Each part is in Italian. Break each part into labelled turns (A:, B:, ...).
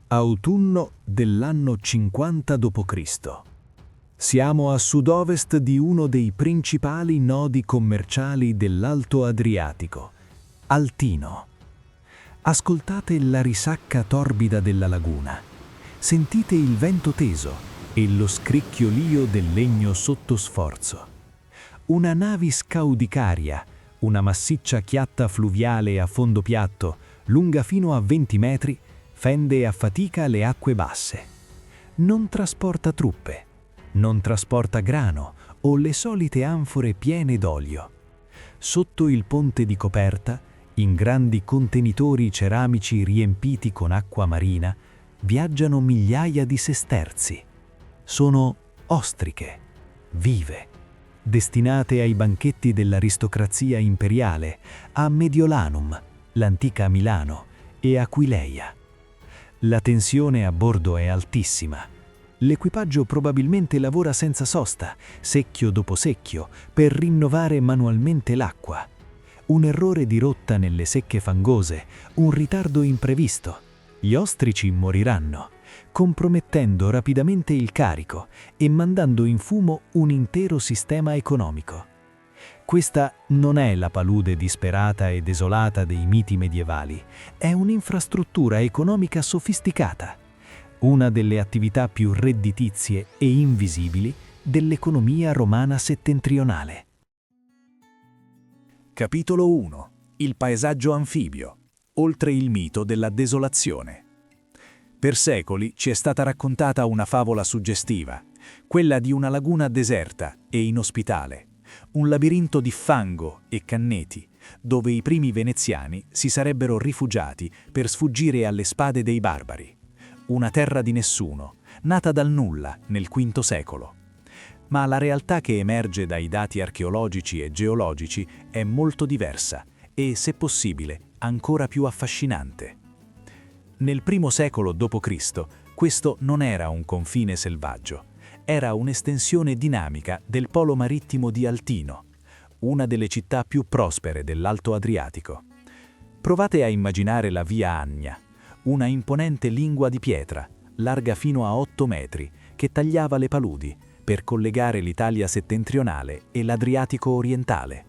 A: Autunno dell'anno 50 d.C. Siamo a sud-ovest di uno dei principali nodi commerciali dell'Alto Adriatico, Altino. Ascoltate la risacca torbida della laguna. Sentite il vento teso e lo scricchiolio del legno sotto sforzo. Una navis caudicaria, una massiccia chiatta fluviale a fondo piatto, lunga fino a 20 metri, fende a fatica le acque basse. Non trasporta truppe, non trasporta grano o le solite anfore piene d'olio. Sotto il ponte di coperta, in grandi contenitori ceramici riempiti con acqua marina, viaggiano migliaia di sesterzi. Sono ostriche, vive, destinate ai banchetti dell'aristocrazia imperiale, a Mediolanum, l'antica Milano, e Aquileia. La tensione a bordo è altissima. L'equipaggio probabilmente lavora senza sosta, secchio dopo secchio, per rinnovare manualmente l'acqua. Un errore di rotta nelle secche fangose, un ritardo imprevisto. Gli ostrici moriranno, compromettendo rapidamente il carico e mandando in fumo un intero sistema economico. Questa non è la palude disperata e desolata dei miti medievali, è un'infrastruttura economica sofisticata, una delle attività più redditizie e invisibili dell'economia romana settentrionale.
B: Capitolo 1. Il paesaggio anfibio, oltre il mito della desolazione. Per secoli ci è stata raccontata una favola suggestiva, quella di una laguna deserta e inospitale, un labirinto di fango e canneti, dove i primi veneziani si sarebbero rifugiati per sfuggire alle spade dei barbari. Una terra di nessuno, nata dal nulla nel V secolo. Ma la realtà che emerge dai dati archeologici e geologici è molto diversa e, se possibile, ancora più affascinante. Nel I secolo d.C. questo non era un confine selvaggio, era un'estensione dinamica del polo marittimo di Altino, una delle città più prospere dell'Alto Adriatico. Provate a immaginare la Via Annia, una imponente lingua di pietra, larga fino a 8 metri, che tagliava le paludi per collegare l'Italia settentrionale e l'Adriatico orientale.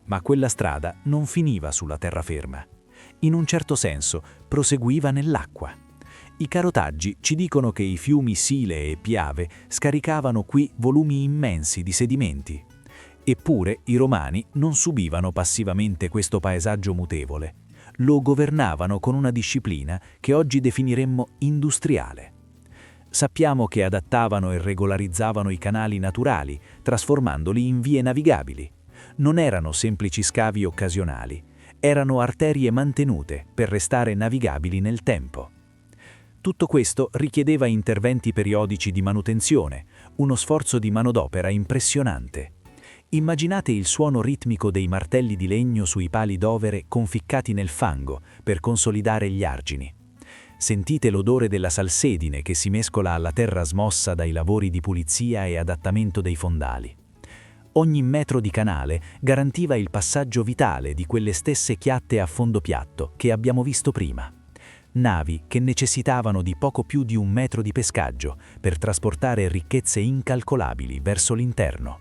B: Ma quella strada non finiva sulla terraferma. In un certo senso proseguiva nell'acqua. I carotaggi ci dicono che i fiumi Sile e Piave scaricavano qui volumi immensi di sedimenti. Eppure i romani non subivano passivamente questo paesaggio mutevole. Lo governavano con una disciplina che oggi definiremmo industriale. Sappiamo che adattavano e regolarizzavano i canali naturali, trasformandoli in vie navigabili. Non erano semplici scavi occasionali, erano arterie mantenute per restare navigabili nel tempo. Tutto questo richiedeva interventi periodici di manutenzione, uno sforzo di manodopera impressionante. Immaginate il suono ritmico dei martelli di legno sui pali d'overe conficcati nel fango per consolidare gli argini. Sentite l'odore della salsedine che si mescola alla terra smossa dai lavori di pulizia e adattamento dei fondali. Ogni metro di canale garantiva il passaggio vitale di quelle stesse chiatte a fondo piatto che abbiamo visto prima. Navi che necessitavano di poco più di 1 metro di pescaggio per trasportare ricchezze incalcolabili verso l'interno.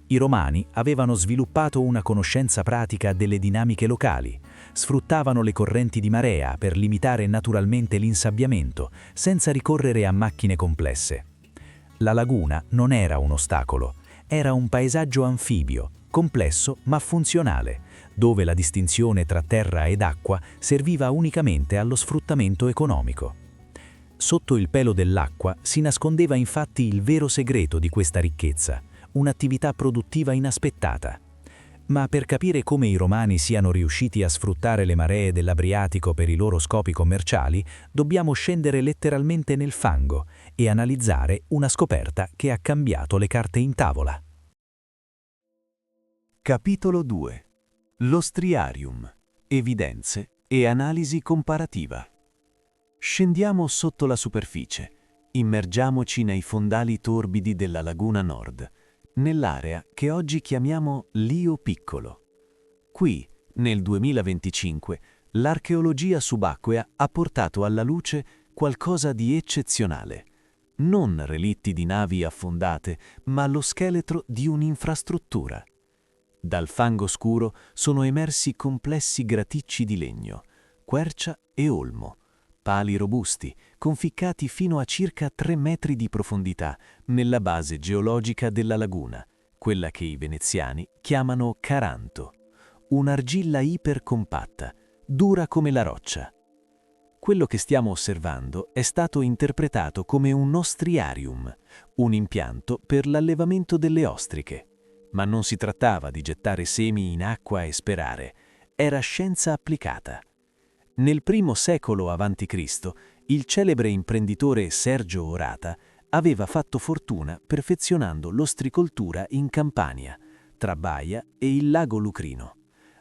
B: I Romani avevano sviluppato una conoscenza pratica delle dinamiche locali, sfruttavano le correnti di marea per limitare naturalmente l'insabbiamento, senza ricorrere a macchine complesse. La laguna non era un ostacolo, era un paesaggio anfibio, complesso ma funzionale, dove la distinzione tra terra ed acqua serviva unicamente allo sfruttamento economico. Sotto il pelo dell'acqua si nascondeva infatti il vero segreto di questa ricchezza, un'attività produttiva inaspettata. Ma per capire come i Romani siano riusciti a sfruttare le maree dell'Adriatico per i loro scopi commerciali, dobbiamo scendere letteralmente nel fango e analizzare una scoperta che ha cambiato le carte in tavola.
C: Capitolo 2. L'Ostriarium. Evidenze e analisi comparativa. Scendiamo sotto la superficie, immergiamoci nei fondali torbidi della laguna nord, nell'area che oggi chiamiamo Lio Piccolo. Qui, nel 2025, l'archeologia subacquea ha portato alla luce qualcosa di eccezionale. Non relitti di navi affondate, ma lo scheletro di un'infrastruttura. Dal fango scuro sono emersi complessi graticci di legno, quercia e olmo, pali robusti, conficcati fino a circa 3 metri di profondità nella base geologica della laguna, quella che i veneziani chiamano caranto, un'argilla ipercompatta, dura come la roccia. Quello che stiamo osservando è stato interpretato come un ostriarium, un impianto per l'allevamento delle ostriche. Ma non si trattava di gettare semi in acqua e sperare, era scienza applicata. Nel I secolo a.C., il celebre imprenditore Sergio Orata aveva fatto fortuna perfezionando l'ostricoltura in Campania, tra Baia e il lago Lucrino.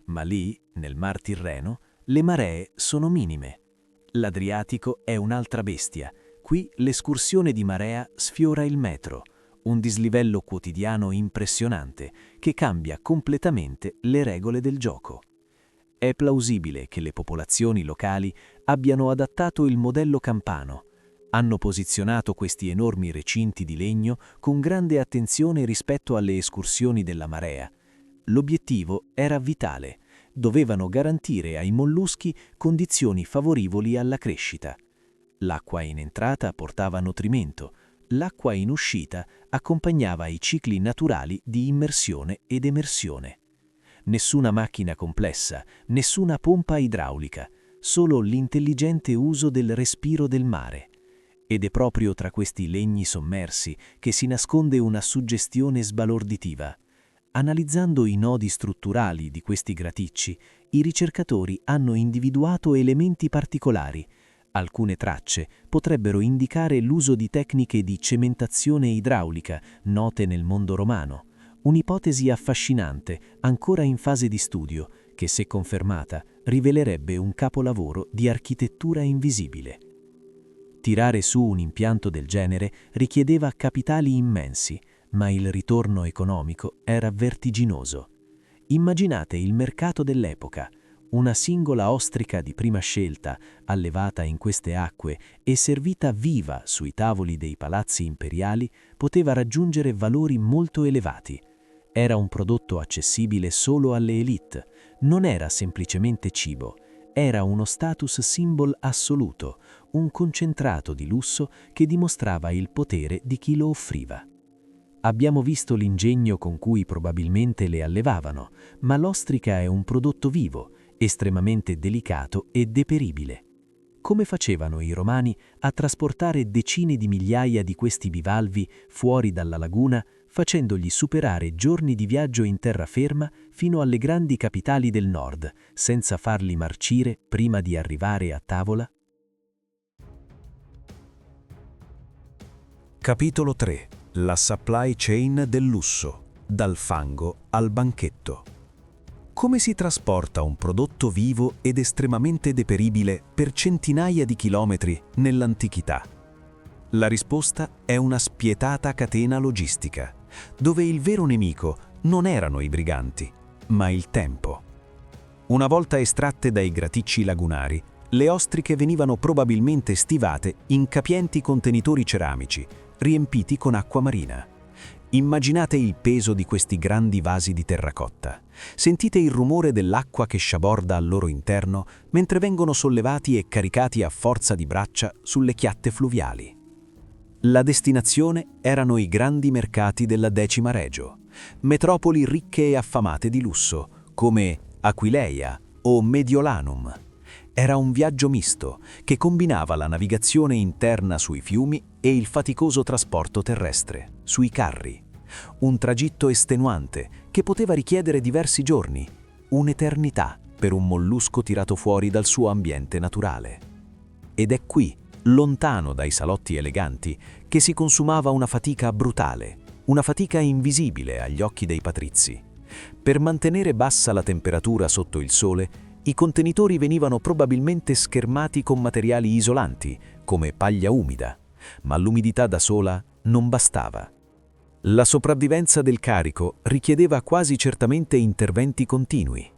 C: Ma lì, nel Mar Tirreno, le maree sono minime. L'Adriatico è un'altra bestia. Qui l'escursione di marea sfiora il metro, un dislivello quotidiano impressionante che cambia completamente le regole del gioco. È plausibile che le popolazioni locali abbiano adattato il modello campano. Hanno posizionato questi enormi recinti di legno con grande attenzione rispetto alle escursioni della marea. L'obiettivo era vitale. Dovevano garantire ai molluschi condizioni favorevoli alla crescita. L'acqua in entrata portava nutrimento, l'acqua in uscita accompagnava i cicli naturali di immersione ed emersione. Nessuna macchina complessa, nessuna pompa idraulica, solo l'intelligente uso del respiro del mare. Ed è proprio tra questi legni sommersi che si nasconde una suggestione sbalorditiva. Analizzando i nodi strutturali di questi graticci, i ricercatori hanno individuato elementi particolari. Alcune tracce potrebbero indicare l'uso di tecniche di cementazione idraulica note nel mondo romano, un'ipotesi affascinante, ancora in fase di studio, che se confermata rivelerebbe un capolavoro di architettura invisibile. Tirare su un impianto del genere richiedeva capitali immensi, ma il ritorno economico era vertiginoso. Immaginate il mercato dell'epoca. Una singola ostrica di prima scelta, allevata in queste acque e servita viva sui tavoli dei palazzi imperiali, poteva raggiungere valori molto elevati. Era un prodotto accessibile solo alle élite, non era semplicemente cibo, era uno status symbol assoluto, un concentrato di lusso che dimostrava il potere di chi lo offriva. Abbiamo visto l'ingegno con cui probabilmente le allevavano, ma l'ostrica è un prodotto vivo, estremamente delicato e deperibile. Come facevano i romani a trasportare decine di migliaia di questi bivalvi fuori dalla laguna, facendogli superare giorni di viaggio in terraferma fino alle grandi capitali del nord, senza farli marcire prima di arrivare a tavola?
B: Capitolo 3. La supply chain del lusso, dal fango al banchetto. Come si trasporta un prodotto vivo ed estremamente deperibile per centinaia di chilometri nell'antichità? La risposta è una spietata catena logistica, dove il vero nemico non erano i briganti, ma il tempo. Una volta estratte dai graticci lagunari, le ostriche venivano probabilmente stivate in capienti contenitori ceramici, riempiti con acqua marina. Immaginate il peso di questi grandi vasi di terracotta. Sentite il rumore dell'acqua che sciaborda al loro interno mentre vengono sollevati e caricati a forza di braccia sulle chiatte fluviali. La destinazione erano i grandi mercati della Decima Regio, metropoli ricche e affamate di lusso, come Aquileia o Mediolanum. Era un viaggio misto che combinava la navigazione interna sui fiumi e il faticoso trasporto terrestre, sui carri. Un tragitto estenuante che poteva richiedere diversi giorni, un'eternità per un mollusco tirato fuori dal suo ambiente naturale. Ed è qui, lontano dai salotti eleganti, che si consumava una fatica brutale, una fatica invisibile agli occhi dei patrizi. Per mantenere bassa la temperatura sotto il sole, i contenitori venivano probabilmente schermati con materiali isolanti, come paglia umida, ma l'umidità da sola non bastava. La sopravvivenza del carico richiedeva quasi certamente interventi continui.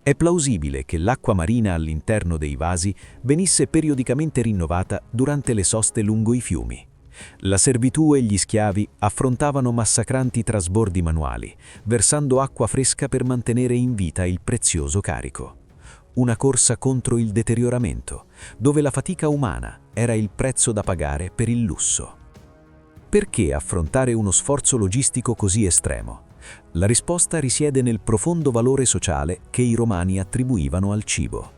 C: È plausibile che l'acqua marina all'interno dei vasi venisse periodicamente rinnovata durante le soste lungo i fiumi. La servitù e gli schiavi affrontavano massacranti trasbordi manuali, versando acqua fresca per mantenere in vita il prezioso carico. Una corsa contro il deterioramento, dove la fatica umana era il prezzo da pagare per il lusso. Perché affrontare uno sforzo logistico così estremo? La risposta risiede nel profondo valore sociale che i romani attribuivano al cibo.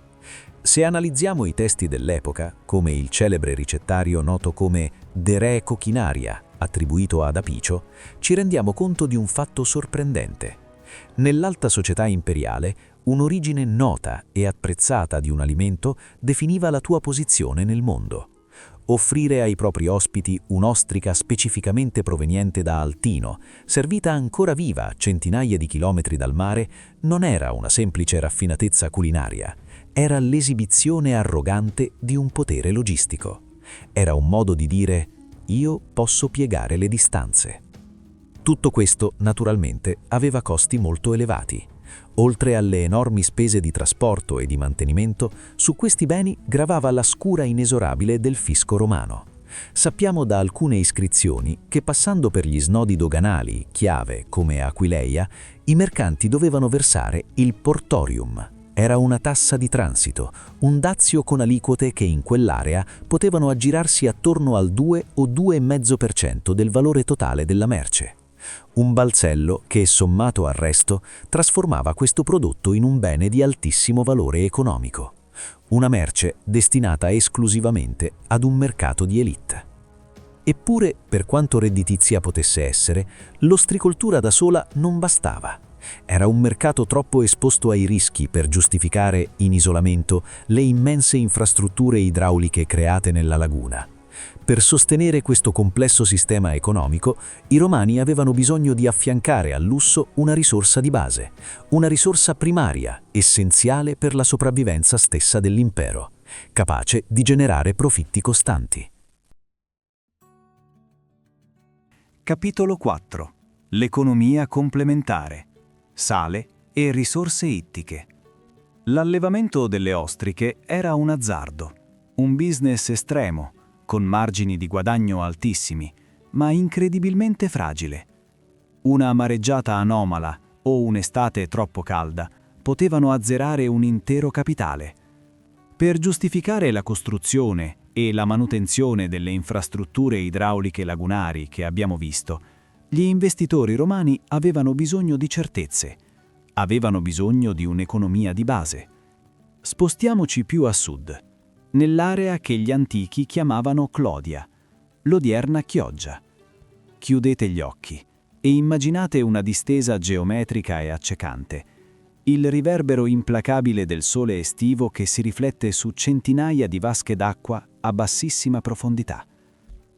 C: Se analizziamo i testi dell'epoca, come il celebre ricettario noto come De Re Coquinaria, attribuito ad Apicio, ci rendiamo conto di un fatto sorprendente. Nell'alta società imperiale, un'origine nota e apprezzata di un alimento definiva la tua posizione nel mondo. Offrire ai propri ospiti un'ostrica specificamente proveniente da Altino, servita ancora viva a centinaia di chilometri dal mare, non era una semplice raffinatezza culinaria, era l'esibizione arrogante di un potere logistico. Era un modo di dire: io posso piegare le distanze. Tutto questo, naturalmente, aveva costi molto elevati. Oltre alle enormi spese di trasporto e di mantenimento, su questi beni gravava la scura inesorabile del fisco romano. Sappiamo da alcune iscrizioni che, passando per gli snodi doganali, chiave come Aquileia, i mercanti dovevano versare il portorium. Era una tassa di transito, un dazio con aliquote che in quell'area potevano aggirarsi attorno al 2 o 2,5% del valore totale della merce. Un balzello che, sommato al resto, trasformava questo prodotto in un bene di altissimo valore economico. Una merce destinata esclusivamente ad un mercato di élite. Eppure, per quanto redditizia potesse essere, l'ostricoltura da sola non bastava. Era un mercato troppo esposto ai rischi per giustificare, in isolamento, le immense infrastrutture idrauliche create nella laguna. Per sostenere questo complesso sistema economico, i romani avevano bisogno di affiancare al lusso una risorsa di base, una risorsa primaria, essenziale per la sopravvivenza stessa dell'impero, capace di generare profitti costanti.
B: Capitolo 4. L'economia complementare. Sale e risorse ittiche. L'allevamento delle ostriche era un azzardo, un business estremo, con margini di guadagno altissimi, ma incredibilmente fragile. Una mareggiata anomala o un'estate troppo calda potevano azzerare un intero capitale. Per giustificare la costruzione e la manutenzione delle infrastrutture idrauliche lagunari che abbiamo visto, gli investitori romani avevano bisogno di certezze, avevano bisogno di un'economia di base. Spostiamoci più a sud, nell'area che gli antichi chiamavano Clodia, l'odierna Chioggia. Chiudete gli occhi e immaginate una distesa geometrica e accecante, il riverbero implacabile del sole estivo che si riflette su centinaia di vasche d'acqua a bassissima profondità.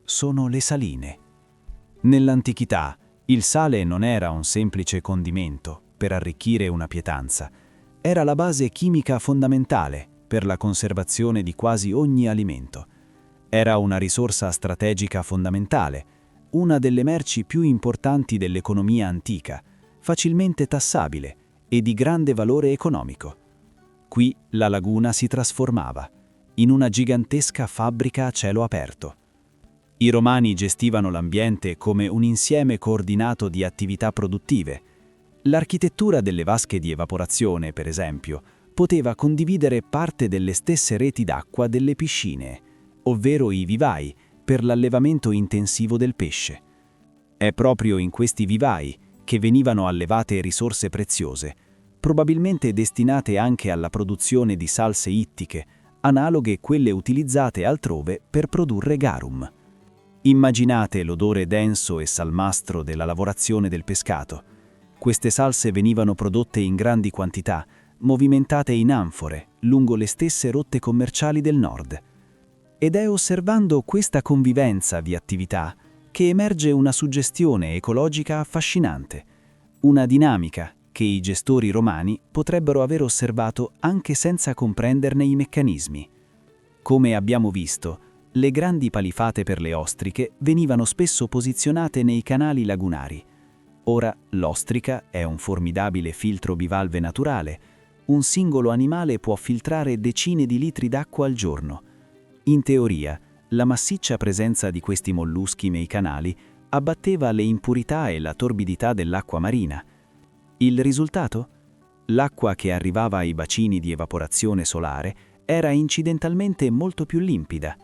B: Sono le saline. Nell'antichità, il sale non era un semplice condimento per arricchire una pietanza, era la base chimica fondamentale per la conservazione di quasi ogni alimento. Era una risorsa strategica fondamentale, una delle merci più importanti dell'economia antica, facilmente tassabile e di grande valore economico. Qui la laguna si trasformava in una gigantesca fabbrica a cielo aperto. I romani gestivano l'ambiente come un insieme coordinato di attività produttive. L'architettura delle vasche di evaporazione, per esempio, poteva condividere parte delle stesse reti d'acqua delle piscine, ovvero i vivai, per l'allevamento intensivo del pesce. È proprio in questi vivai che venivano allevate risorse preziose, probabilmente destinate anche alla produzione di salse ittiche, analoghe quelle utilizzate altrove per produrre garum. Immaginate l'odore denso e salmastro della lavorazione del pescato. Queste salse venivano prodotte in grandi quantità, movimentate in anfore lungo le stesse rotte commerciali del nord. Ed è osservando questa convivenza di attività che emerge una suggestione ecologica affascinante, una dinamica che i gestori romani potrebbero aver osservato anche senza comprenderne i meccanismi. Come abbiamo visto, le grandi palifate per le ostriche venivano spesso posizionate nei canali lagunari. Ora l'ostrica è un formidabile filtro bivalve naturale,
D: un singolo animale può filtrare decine di litri d'acqua al giorno. In teoria, la massiccia presenza di questi molluschi nei canali abbatteva le impurità e la torbidità dell'acqua marina. Il risultato? L'acqua che arrivava ai bacini di evaporazione solare era incidentalmente molto più limpida,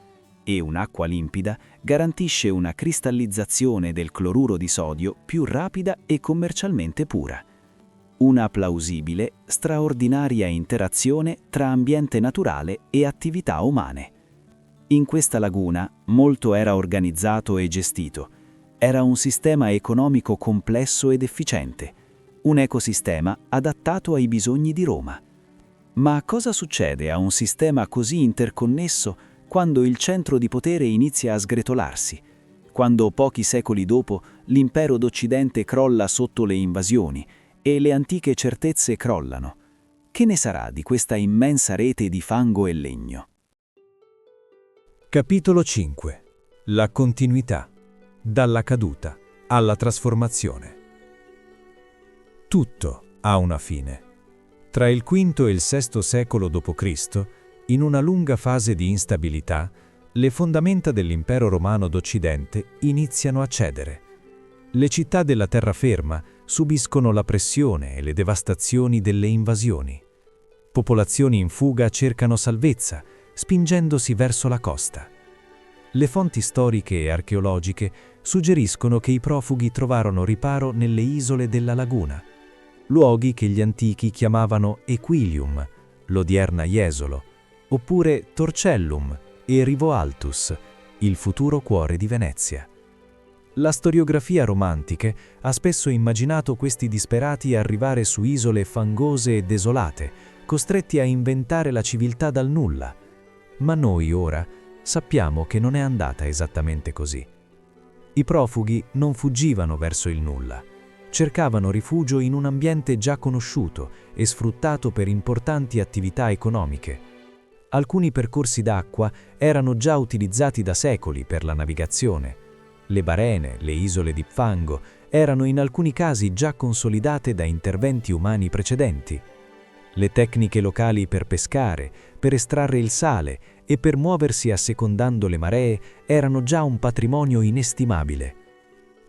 D: e un'acqua limpida garantisce una cristallizzazione del cloruro di sodio più rapida e commercialmente pura. Una plausibile, straordinaria interazione tra ambiente naturale e attività umane. In questa laguna molto era organizzato e gestito. Era un sistema economico complesso ed efficiente, un ecosistema adattato ai bisogni di Roma. Ma cosa succede a un sistema così interconnesso quando il centro di potere inizia a sgretolarsi, quando pochi secoli dopo l'impero d'Occidente crolla sotto le invasioni e le antiche certezze crollano? Che ne sarà di questa immensa rete di fango e legno?
A: Capitolo 5. La continuità. Dalla caduta alla trasformazione. Tutto ha una fine. Tra il V e il VI secolo d.C., in una lunga fase di instabilità, le fondamenta dell'impero romano d'Occidente iniziano a cedere. Le città della terraferma subiscono la pressione e le devastazioni delle invasioni. Popolazioni in fuga cercano salvezza, spingendosi verso la costa. Le fonti storiche e archeologiche suggeriscono che i profughi trovarono riparo nelle isole della laguna, luoghi che gli antichi chiamavano Equilium, l'odierna Jesolo, oppure Torcellum e Rivo Altus, il futuro cuore di Venezia. La storiografia romantica ha spesso immaginato questi disperati arrivare su isole fangose e desolate, costretti a inventare la civiltà dal nulla. Ma noi ora sappiamo che non è andata esattamente così. I profughi non fuggivano verso il nulla, cercavano rifugio in un ambiente già conosciuto e sfruttato per importanti attività economiche. Alcuni percorsi d'acqua erano già utilizzati da secoli per la navigazione. Le barene, le isole di fango, erano in alcuni casi già consolidate da interventi umani precedenti. Le tecniche locali per pescare, per estrarre il sale e per muoversi assecondando le maree erano già un patrimonio inestimabile.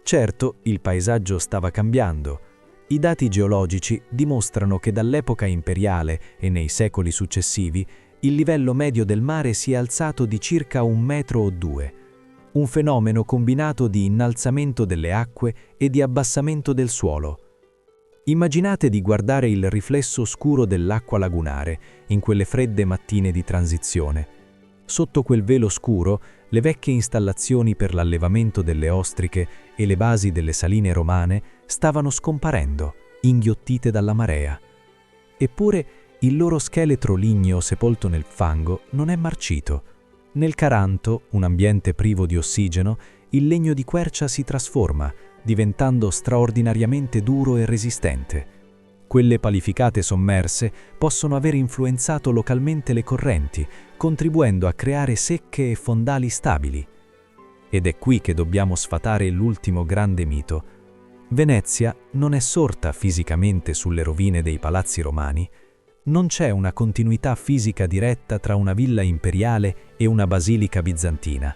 A: Certo, il paesaggio stava cambiando. I dati geologici dimostrano che dall'epoca imperiale e nei secoli successivi il livello medio del mare si è alzato di circa 1 metro o 2, un fenomeno combinato di innalzamento delle acque e di abbassamento del suolo. Immaginate di guardare il riflesso scuro dell'acqua lagunare in quelle fredde mattine di transizione. Sotto quel velo scuro, le vecchie installazioni per l'allevamento delle ostriche e le basi delle saline romane stavano scomparendo, inghiottite dalla marea. Eppure il loro scheletro ligneo sepolto nel fango non è marcito. Nel Caranto, un ambiente privo di ossigeno, il legno di quercia si trasforma, diventando straordinariamente duro e resistente. Quelle palificate sommerse possono aver influenzato localmente le correnti, contribuendo a creare secche e fondali stabili. Ed è qui che dobbiamo sfatare l'ultimo grande mito. Venezia non è sorta fisicamente sulle rovine dei palazzi romani. Non c'è una continuità fisica diretta tra una villa imperiale e una basilica bizantina.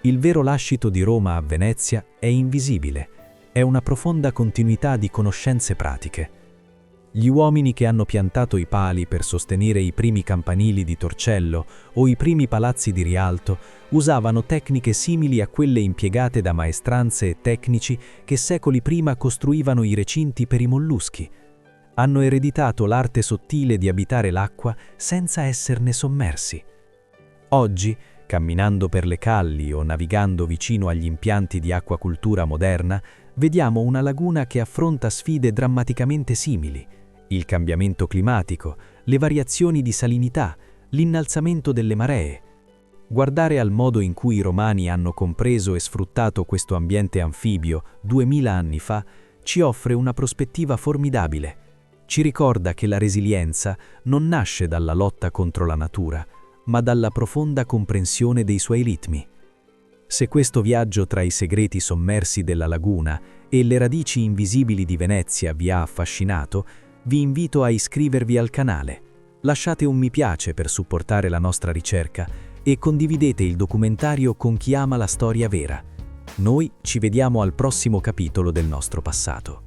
A: Il vero lascito di Roma a Venezia è invisibile, è una profonda continuità di conoscenze pratiche. Gli uomini che hanno piantato i pali per sostenere i primi campanili di Torcello o i primi palazzi di Rialto usavano tecniche simili a quelle impiegate da maestranze e tecnici che secoli prima costruivano i recinti per i molluschi. Hanno ereditato l'arte sottile di abitare l'acqua senza esserne sommersi. Oggi, camminando per le calli o navigando vicino agli impianti di acquacultura moderna, vediamo una laguna che affronta sfide drammaticamente simili: il cambiamento climatico, le variazioni di salinità, l'innalzamento delle maree. Guardare al modo in cui i romani hanno compreso e sfruttato questo ambiente anfibio 2000 anni fa ci offre una prospettiva formidabile. Ci ricorda che la resilienza non nasce dalla lotta contro la natura, ma dalla profonda comprensione dei suoi ritmi. Se questo viaggio tra i segreti sommersi della laguna e le radici invisibili di Venezia vi ha affascinato,
D: vi invito a iscrivervi al canale, lasciate un mi piace per supportare la nostra ricerca e condividete il documentario con chi ama la storia vera. Noi ci vediamo al prossimo capitolo del nostro passato.